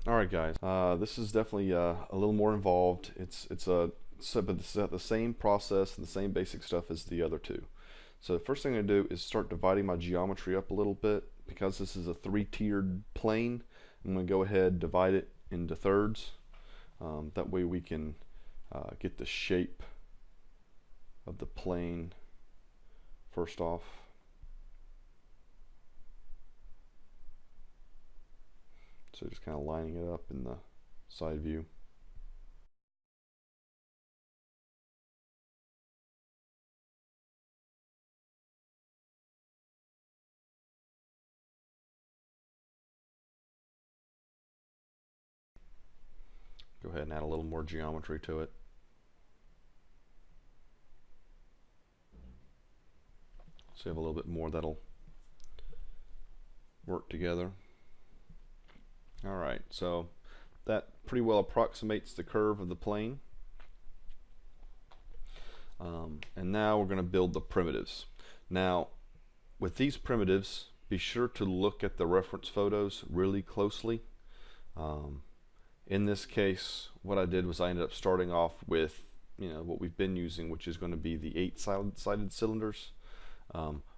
All right, guys. This is definitely a little more involved. But it's the same process and the same basic stuff as the other two. So the first thing I'm going to do is start dividing my geometry up a little bit. Because this is a three-tiered plane, I'm going to go ahead and divide it into thirds. That way we can get the shape of the plane first off. So just kind of lining it up in the side view. Go ahead and add a little more geometry to it. So you have a little bit more that'll work together. Alright, so that pretty well approximates the curve of the plane. And now we're going to build the primitives. Now, with these primitives, be sure to look at the reference photos really closely. In this case, what I did was I ended up starting off with what we've been using, which is going to be the 8-sided cylinders.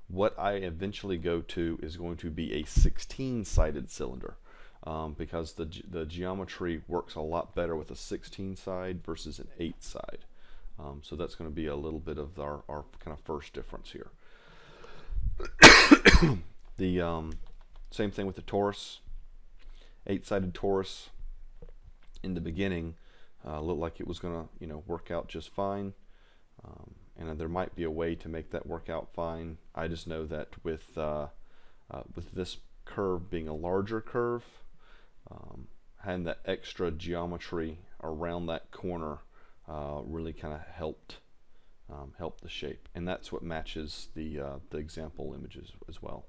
What I eventually go to is going to be a 16-sided cylinder, because the geometry works a lot better with a 16-side versus an 8-side. So that's going to be a little bit of our kind of first difference here. The same thing with the Taurus. 8-sided Taurus in the beginning looked like it was going to work out just fine. And there might be a way to make that work out fine. I just know that with this curve being a larger curve, having that extra geometry around that corner really kind of helped the shape, and that's what matches the example images as well.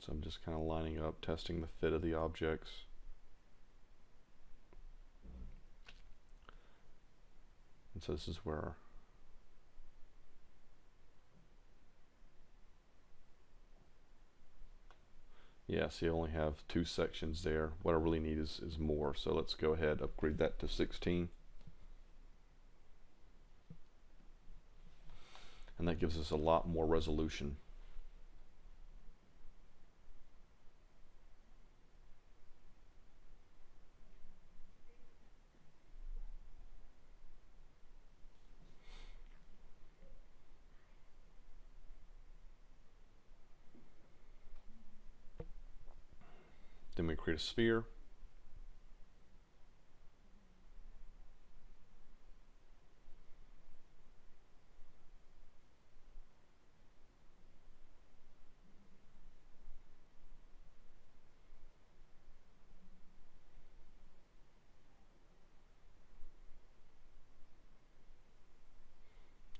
So I'm just kind of lining up, testing the fit of the objects. And so this is where so you only have 2 sections there. What I really need is more. So let's go ahead, upgrade that to 16. And that gives us a lot more resolution. Then we create a sphere.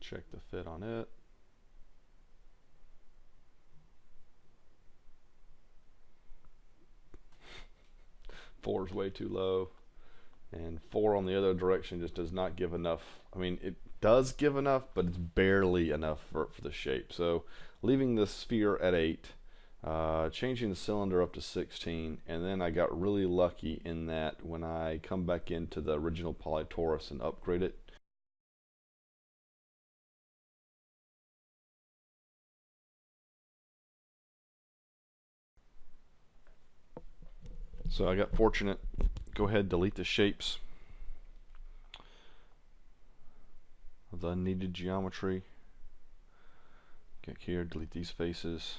Check the fit on it. Four is way too low, and 4 on the other direction just does not give enough. I mean, it does give enough, but it's barely enough for the shape. So leaving the sphere at 8, changing the cylinder up to 16, and then I got really lucky in that when I come back into the original Taurus and upgrade it, so I got fortunate. Go ahead, delete the shapes of the unneeded geometry. Get here, delete these faces.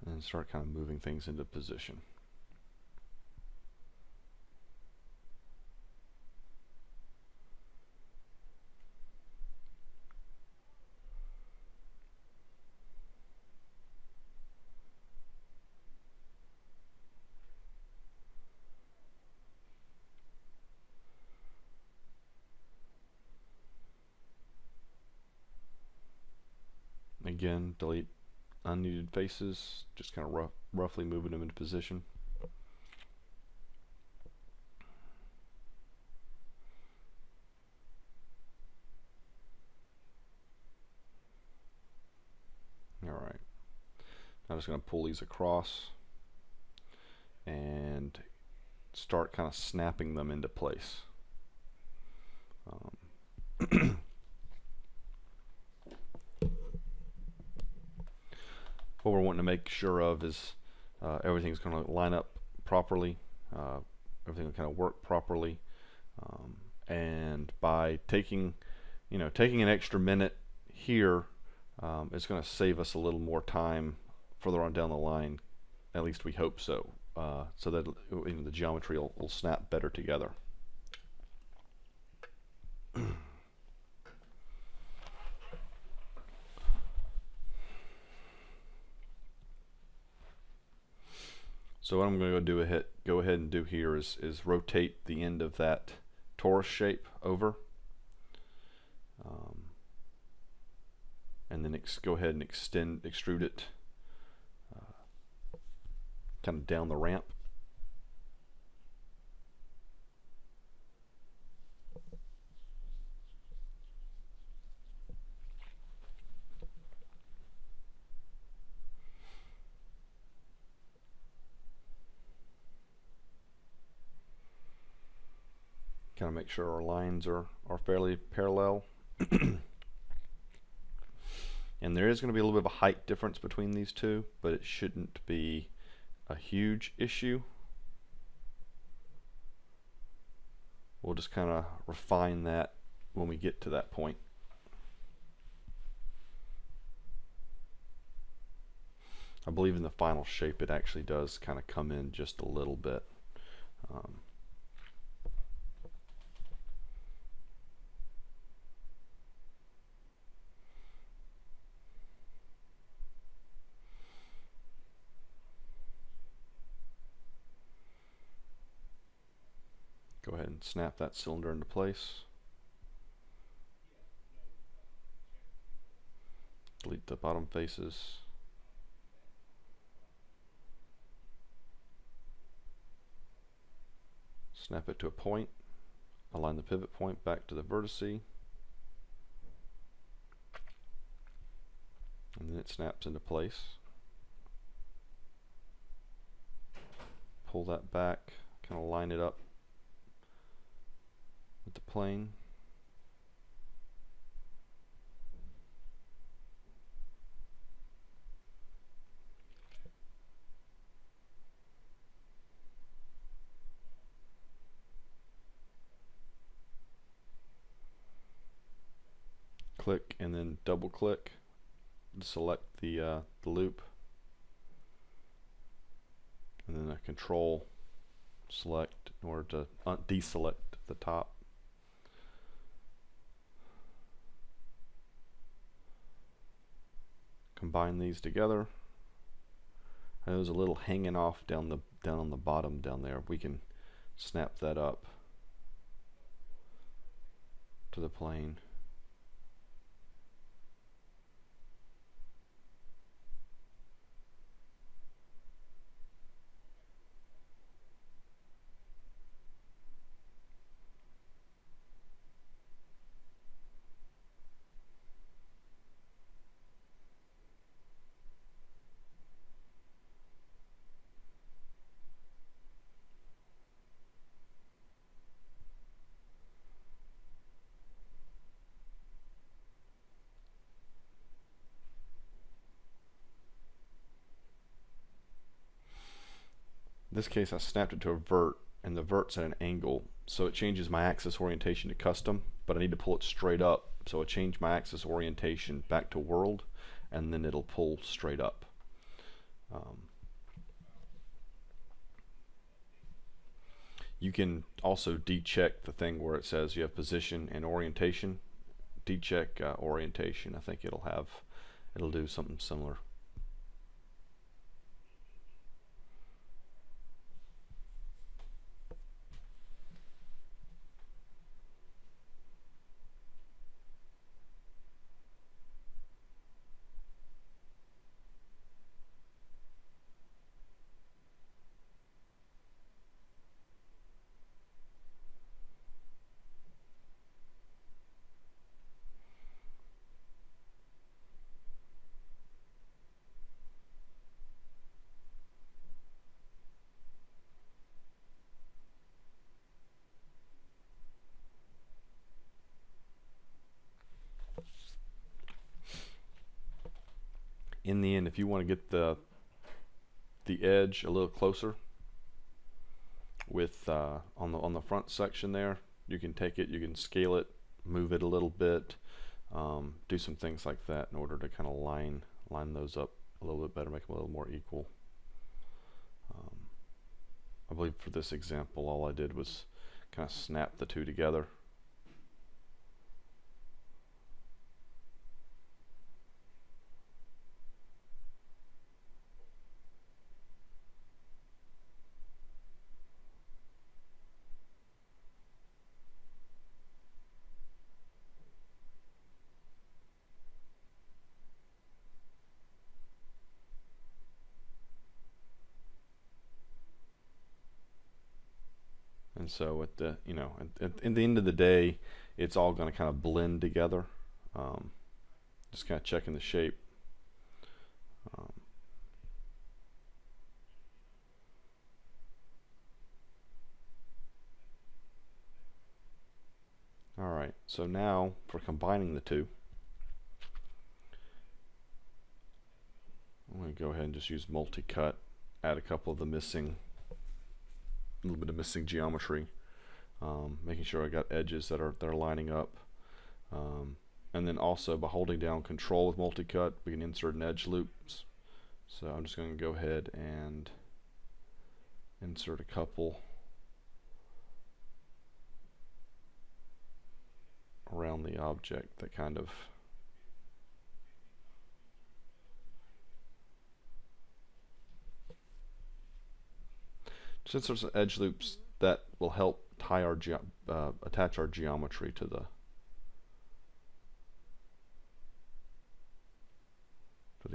And start kind of moving things into position. Again, delete unneeded faces, just kind of roughly moving them into position. Alright, I'm just going to pull these across and start kind of snapping them into place. What we're wanting to make sure of is everything's going to line up properly, everything will kind of work properly, and by taking an extra minute here, it's going to save us a little more time further on down the line. At least we hope so, so that the geometry will snap better together. So what I'm going to go ahead and do here is rotate the end of that torus shape over, and then go ahead and extrude it kind of down the ramp. Kind of make sure our lines are fairly parallel. And there is going to be a little bit of a height difference between these two, but it shouldn't be a huge issue. We'll just kind of refine that when we get to that point. I believe in the final shape it actually does kind of come in just a little bit. Go ahead and snap that cylinder into place. Delete the bottom faces. Snap it to a point. Align the pivot point back to the vertex. And then it snaps into place. Pull that back, kind of line it up with the plane. Click and then double click to select the loop, and then a control select in order to deselect the top. Combine these together. There's a little hanging off down on the bottom down there. We can snap that up to the plane. In this case I snapped it to a vert, and the vert's at an angle, so it changes my axis orientation to custom, but I need to pull it straight up, so I change my axis orientation back to world, and then it'll pull straight up. You can also decheck the thing where it says you have position and orientation. Decheck orientation. I think it'll do something similar. in the end, if you want to get the edge a little closer with on the front section there, you can take it, you can scale it, move it a little bit, do some things like that in order to kind of line those up a little bit better, make them a little more equal. I believe for this example, all I did was kind of snap the two together. And so at the at the end of the day, it's all going to kind of blend together. Just kind of checking the shape. All right, so now for combining the two, I'm going to go ahead and just use multi-cut, add a couple of the little bit of missing geometry, making sure I got edges that are lining up, and then also by holding down Control with multi-cut, we can insert an edge loops. So I'm just going to go ahead and insert a couple around the object that kind of just some edge loops that will help tie our attach our geometry to the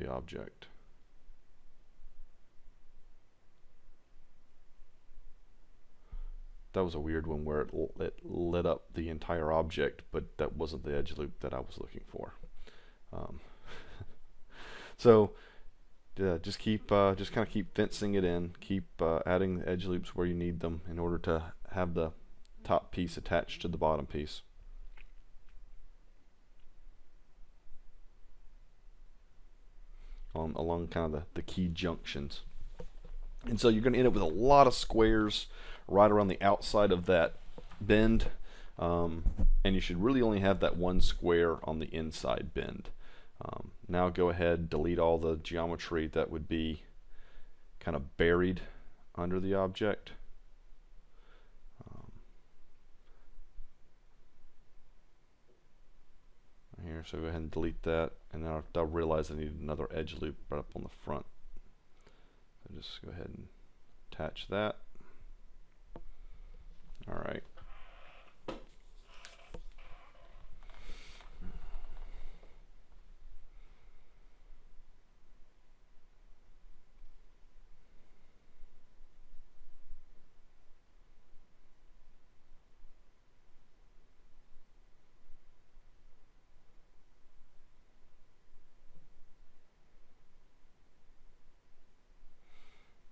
object. That was a weird one where it lit up the entire object, but that wasn't the edge loop that I was looking for. So just kind of keep fencing it in, keep adding edge loops where you need them in order to have the top piece attached to the bottom piece. Along kind of the key junctions. And so you're going to end up with a lot of squares right around the outside of that bend, and you should really only have that one square on the inside bend. Now go ahead, delete all the geometry that would be kind of buried under the object. Here, so go ahead and delete that, and then I'll realize I need another edge loop right up on the front. So just go ahead and attach that. All right.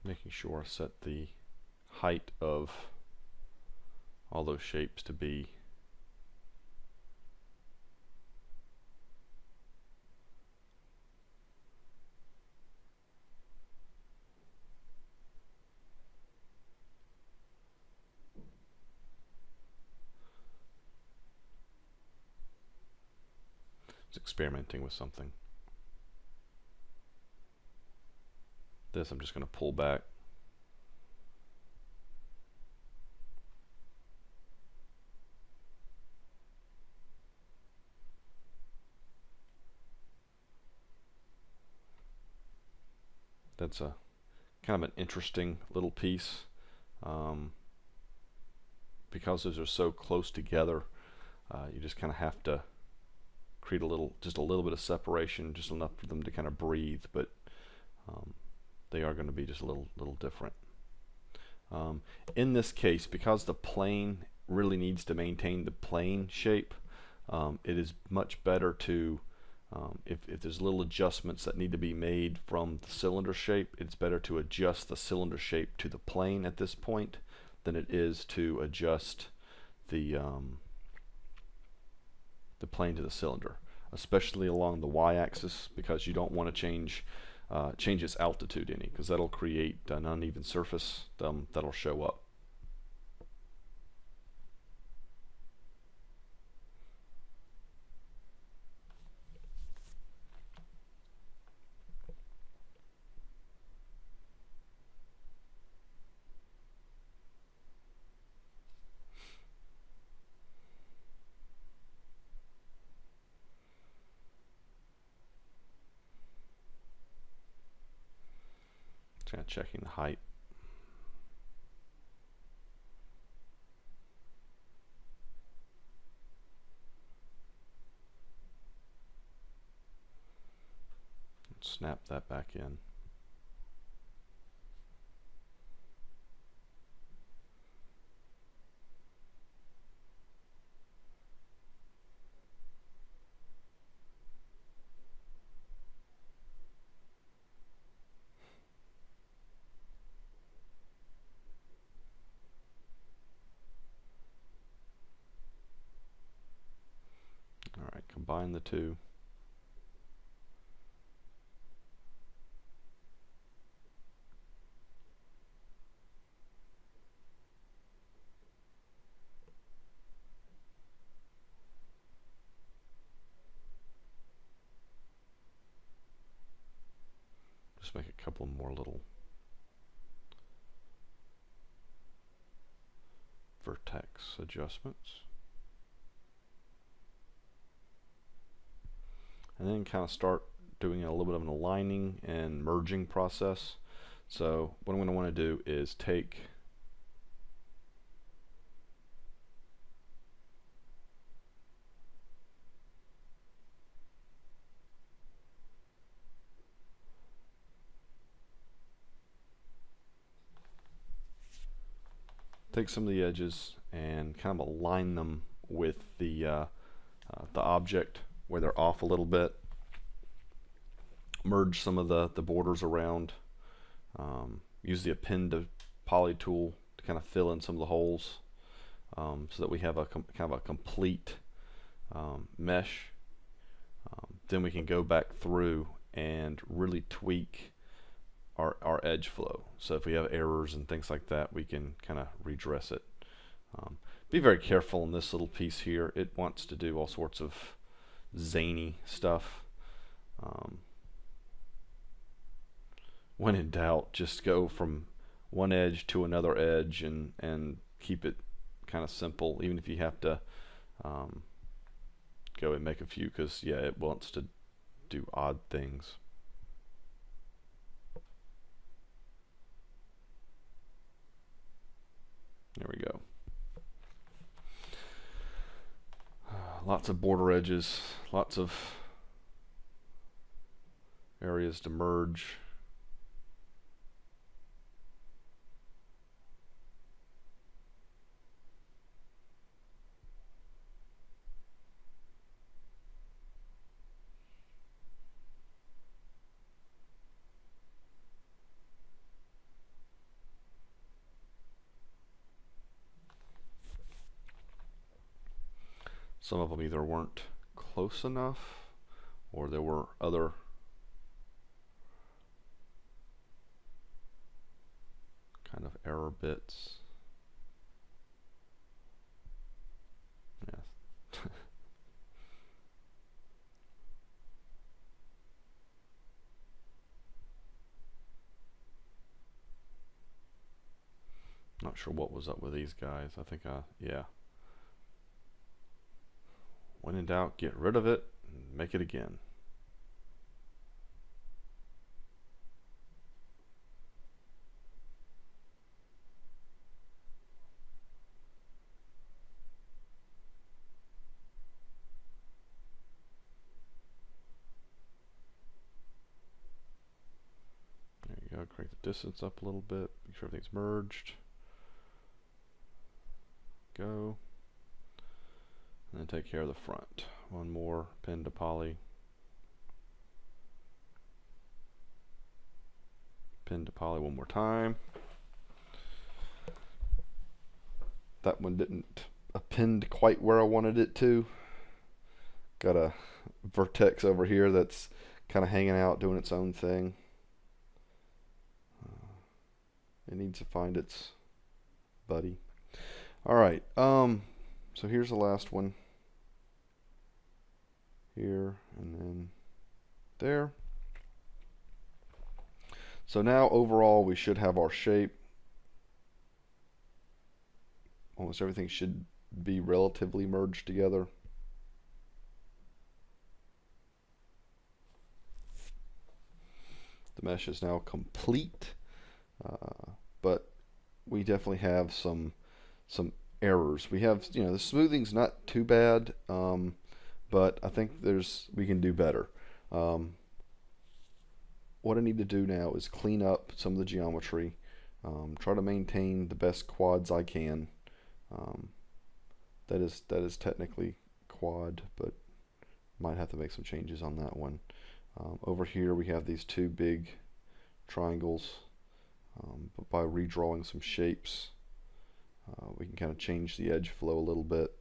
Making sure I set the height of all those shapes to be just experimenting with something. This I'm just going to pull back. That's a kind of an interesting little piece, because those are so close together. You just kind of have to create just a little bit of separation, just enough for them to kind of breathe, but they are going to be just a little different. In this case, because the plane really needs to maintain the plane shape, it is much better to, if there's little adjustments that need to be made from the cylinder shape, it's better to adjust the cylinder shape to the plane at this point than it is to adjust the plane to the cylinder. especially along the y-axis, because you don't want to change its altitude any, because that'll create an uneven surface that'll show up. Kind of checking the height. Snap that back in. All right, combine the two. Just make a couple more little vertex adjustments. And then kind of start doing a little bit of an aligning and merging process. So what I'm going to want to do is take some of the edges and kind of align them with the object where they're off a little bit. Merge some of the borders around. Use the append to poly tool to kind of fill in some of the holes, so that we have a kind of a complete mesh. Then we can go back through and really tweak our edge flow. So if we have errors and things like that, we can kind of redress it. Be very careful in this little piece here. It wants to do all sorts of zany stuff. When in doubt, just go from one edge to another edge and keep it kind of simple, even if you have to go and make a few, because yeah, it wants to do odd things. There we go. Lots of border edges, lots of areas to merge. Some of them either weren't close enough, or there were other kind of error bits. Yeah. Not sure what was up with these guys. I think yeah. When in doubt, get rid of it and make it again. There you go. Crank the distance up a little bit. Make sure everything's merged. Go. And then take care of the front. One more pin to poly. Pin to poly one more time. That one didn't append quite where I wanted it to. got a vertex over here that's kind of hanging out doing its own thing. It needs to find its buddy. All right, so here's the last one. Here and then there. So now overall we should have our shape. Almost everything should be relatively merged together. The mesh is now complete, but we definitely have some errors. We have, the smoothing's not too bad, but I think we can do better. What I need to do now is clean up some of the geometry, try to maintain the best quads I can. That is technically quad, but might have to make some changes on that one. Over here we have these two big triangles, but by redrawing some shapes, we can kind of change the edge flow a little bit.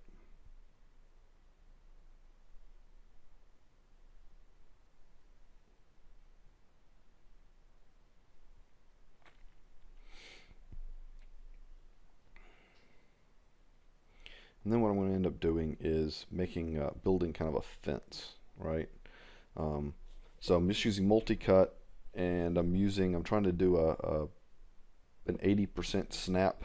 And then what I'm going to end up doing is building kind of a fence, right? So I'm just using multi-cut, and I'm trying to do an 80% snap,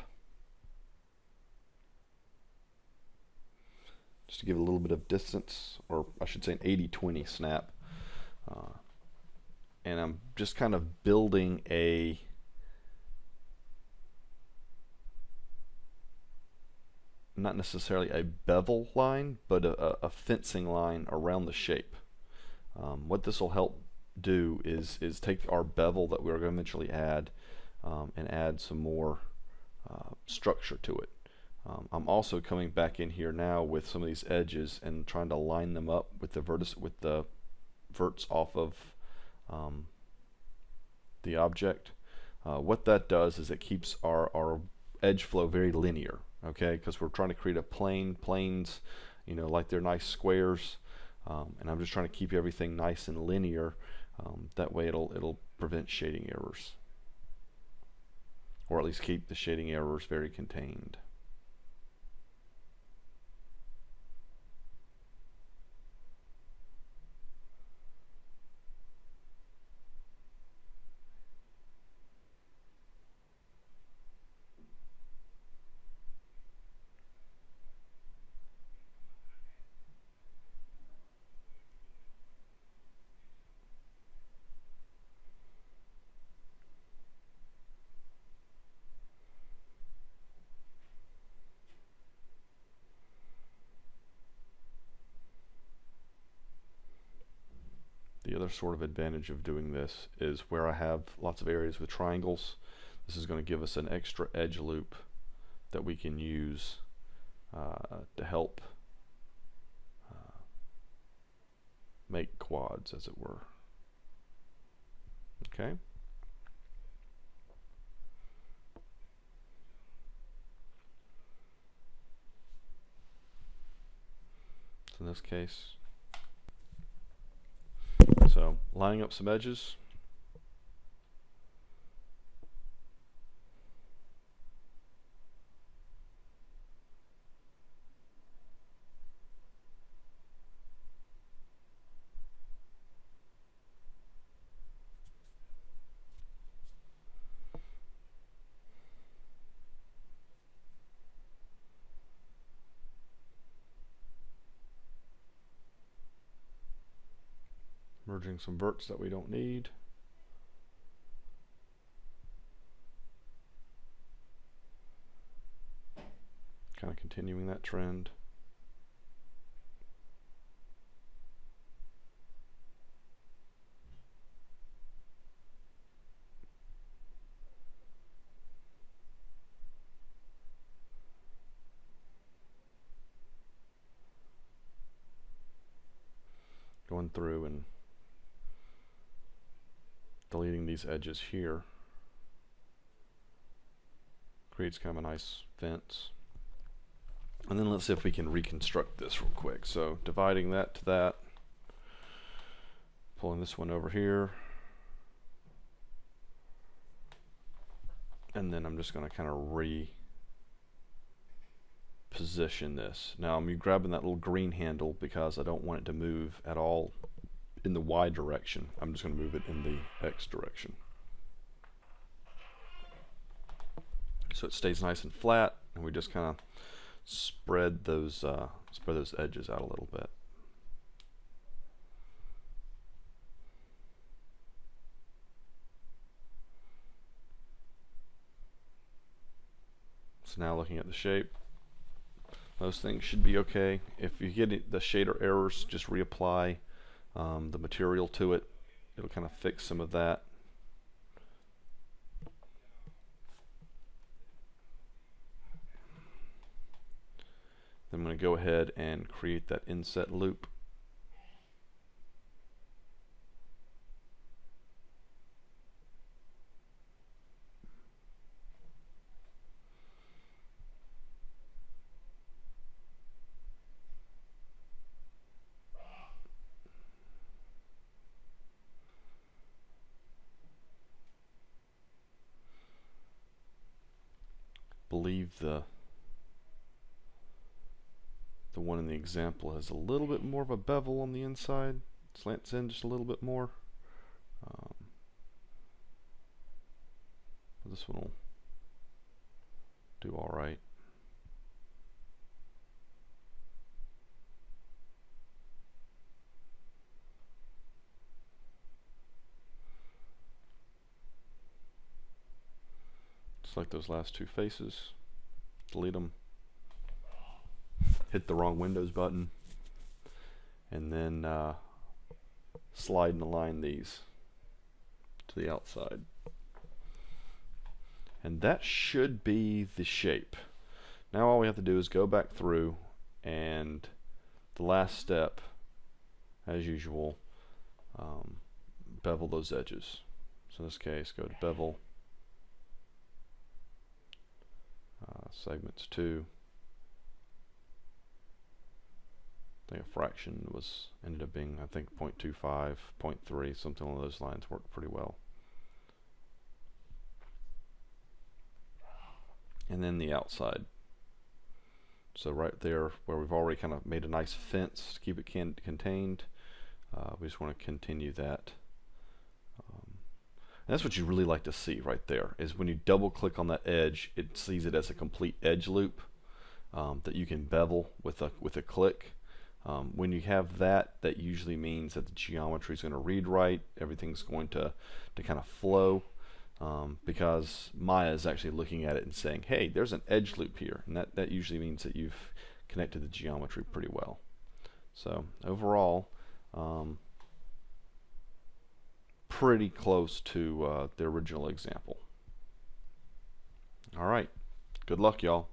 just to give a little bit of distance, or I should say an 80-20 snap. And I'm just kind of building not necessarily a bevel line, but a fencing line around the shape. What this will help do is take our bevel that we're going to eventually add, and add some more structure to it. I'm also coming back in here now with some of these edges and trying to line them up with the verts off of the object. What that does is it keeps our edge flow very linear, okay? Because we're trying to create a planes, like they're nice squares, and I'm just trying to keep everything nice and linear. That way it'll prevent shading errors, or at least keep the shading errors very contained. The other sort of advantage of doing this is where I have lots of areas with triangles, this is going to give us an extra edge loop that we can use to help make quads, as it were. Okay. So in this case, so lining up some edges. Merging some verts that we don't need. Kind of continuing that trend. Going through and deleting these edges here creates kind of a nice fence. And then let's see if we can reconstruct this real quick. So dividing that to that, pulling this one over here, and then I'm just going to kind of reposition this. Now I'm grabbing that little green handle because I don't want it to move at all in the Y direction. I'm just going to move it in the X direction. So it stays nice and flat, and we just kind of spread those edges out a little bit. So now looking at the shape, those things should be okay. If you get the shader errors, just reapply the material to it. It'll kind of fix some of that. Then I'm going to go ahead and create that inset loop. Believe the one in the example has a little bit more of a bevel on the inside, slants in just a little bit more. This one will do all right. Just like those last two faces, delete them. Hit the wrong Windows button, and then slide and align these to the outside. And that should be the shape. Now all we have to do is go back through, and the last step, as usual, bevel those edges. So in this case, go to bevel, segments 2. I think a fraction ended up being, I think, 0.25, 0.3, something along those lines worked pretty well. And then the outside. So right there where we've already kind of made a nice fence to keep it contained, we just want to continue that. And that's what you really like to see right there, is when you double click on that edge, it sees it as a complete edge loop that you can bevel with a click. When you have that, that usually means that the geometry is going to read right, everything's going to kind of flow, because Maya is actually looking at it and saying, hey, there's an edge loop here, and that usually means that you've connected the geometry pretty well. So overall, pretty close to the original example. All right, good luck, y'all.